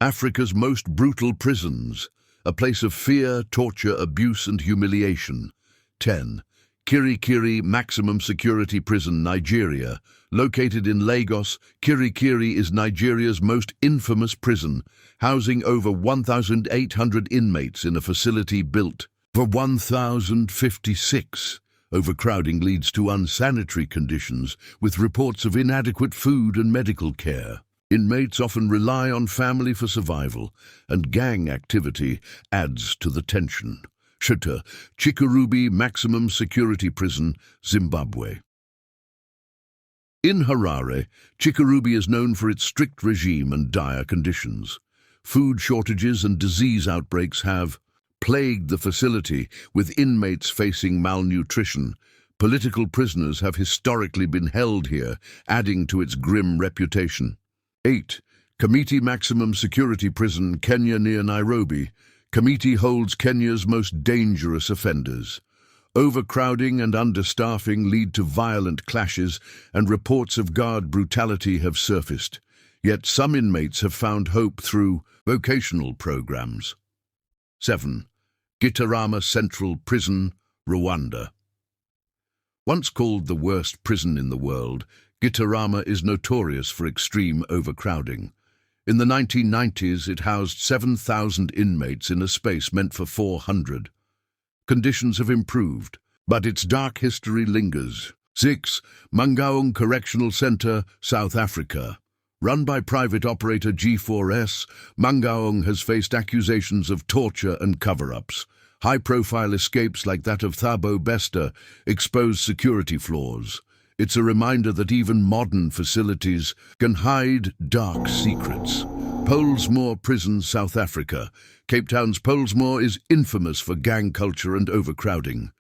Africa's most brutal prisons, a place of fear, torture, abuse and humiliation. 10. Kirikiri Maximum Security Prison, Nigeria. Located in Lagos, Kirikiri is Nigeria's most infamous prison, housing over 1,800 inmates in a facility built for 1,056. Overcrowding leads to unsanitary conditions, with reports of inadequate food and medical care. Inmates often rely on family for survival, and gang activity adds to the tension. Chikurubi Maximum Security Prison, Zimbabwe. In Harare, Chikurubi is known for its strict regime and dire conditions. Food shortages and disease outbreaks have plagued the facility, with inmates facing malnutrition. Political prisoners have historically been held here, adding to its grim reputation. 8. Kamiti Maximum Security Prison, Kenya near Nairobi. Kamiti holds Kenya's most dangerous offenders. Overcrowding and understaffing lead to violent clashes, and reports of guard brutality have surfaced. Yet some inmates have found hope through vocational programs. 7. Gitarama Central Prison, Rwanda. Once called the worst prison in the world, Gitarama is notorious for extreme overcrowding. In the 1990s, it housed 7,000 inmates in a space meant for 400. Conditions have improved, but its dark history lingers. 6. Mangaung Correctional Center, South Africa. Run by private operator G4S, Mangaung has faced accusations of torture and cover-ups. High-profile escapes like that of Thabo Bester expose security flaws. It's a reminder that even modern facilities can hide dark secrets. Pollsmoor Prison, South Africa. Cape Town's Pollsmoor is infamous for gang culture and overcrowding.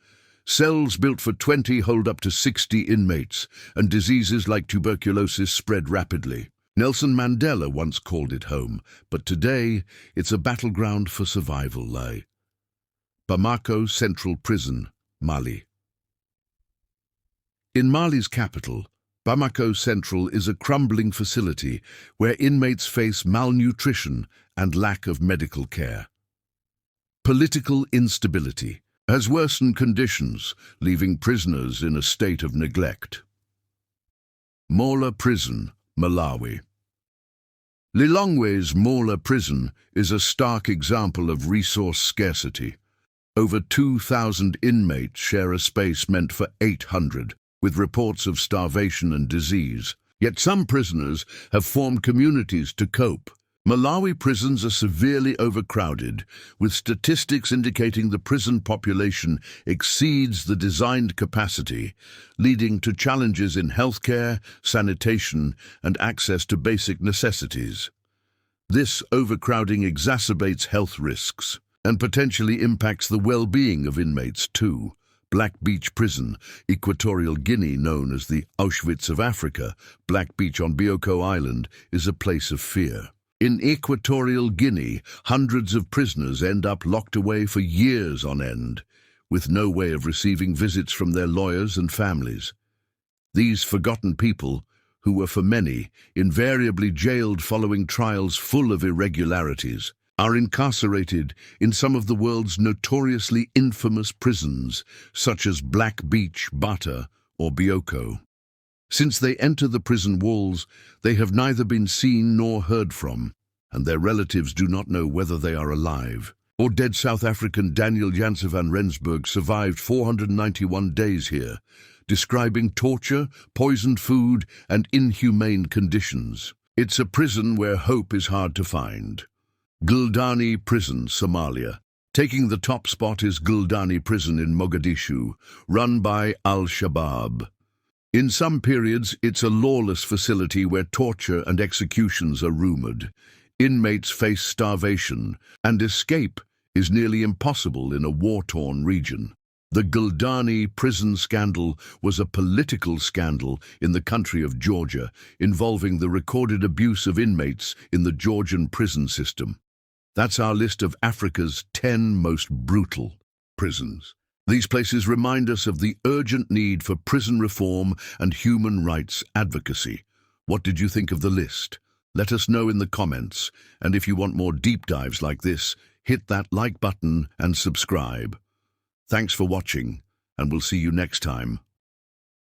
Cells built for 20 hold up to 60 inmates, and diseases like tuberculosis spread rapidly. Nelson Mandela once called it home, but today it's a battleground for survival. Bamako Central Prison, Mali. In Mali's capital, Bamako Central is a crumbling facility where inmates face malnutrition and lack of medical care. Political instability has worsened conditions, leaving prisoners in a state of neglect. Maula Prison, Malawi. Lilongwe's Maula Prison is a stark example of resource scarcity. Over 2,000 inmates share a space meant for 800, with reports of starvation and disease. Yet some prisoners have formed communities to cope. Malawi prisons are severely overcrowded, with statistics indicating the prison population exceeds the designed capacity, leading to challenges in healthcare, sanitation, and access to basic necessities. This overcrowding exacerbates health risks and potentially impacts the well-being of inmates too. Black Beach Prison, Equatorial Guinea, known as the Auschwitz of Africa. Black Beach on Bamako Island is a place of fear. In Equatorial Guinea, hundreds of prisoners end up locked away for years on end, with no way of receiving visits from their lawyers and families. These forgotten people, who were for many invariably jailed following trials full of irregularities, are incarcerated in some of the world's notoriously infamous prisons, such as Black Beach, Bata, or Bamako. Since they enter the prison walls, they have neither been seen nor heard from, and their relatives do not know whether they are alive or dead. South African Daniel Janse van Rensburg survived 491 days here, describing torture, poisoned food, and inhumane conditions. It's a prison where hope is hard to find. Gldani Prison, Somalia. Taking the top spot is Gldani Prison in Mogadishu, run by Al-Shabaab. In some periods, it's a lawless facility where torture and executions are rumored. Inmates face starvation, and escape is nearly impossible in a war-torn region. The Gldani prison scandal was a political scandal in the country of Georgia, involving the recorded abuse of inmates in the Georgian prison system. That's our list of Africa's 10 most brutal prisons. These places remind us of the urgent need for prison reform and human rights advocacy. What did you think of the list? Let us know in the comments, and if you want more deep dives like this, hit that like button and subscribe. Thanks for watching, and we'll see you next time.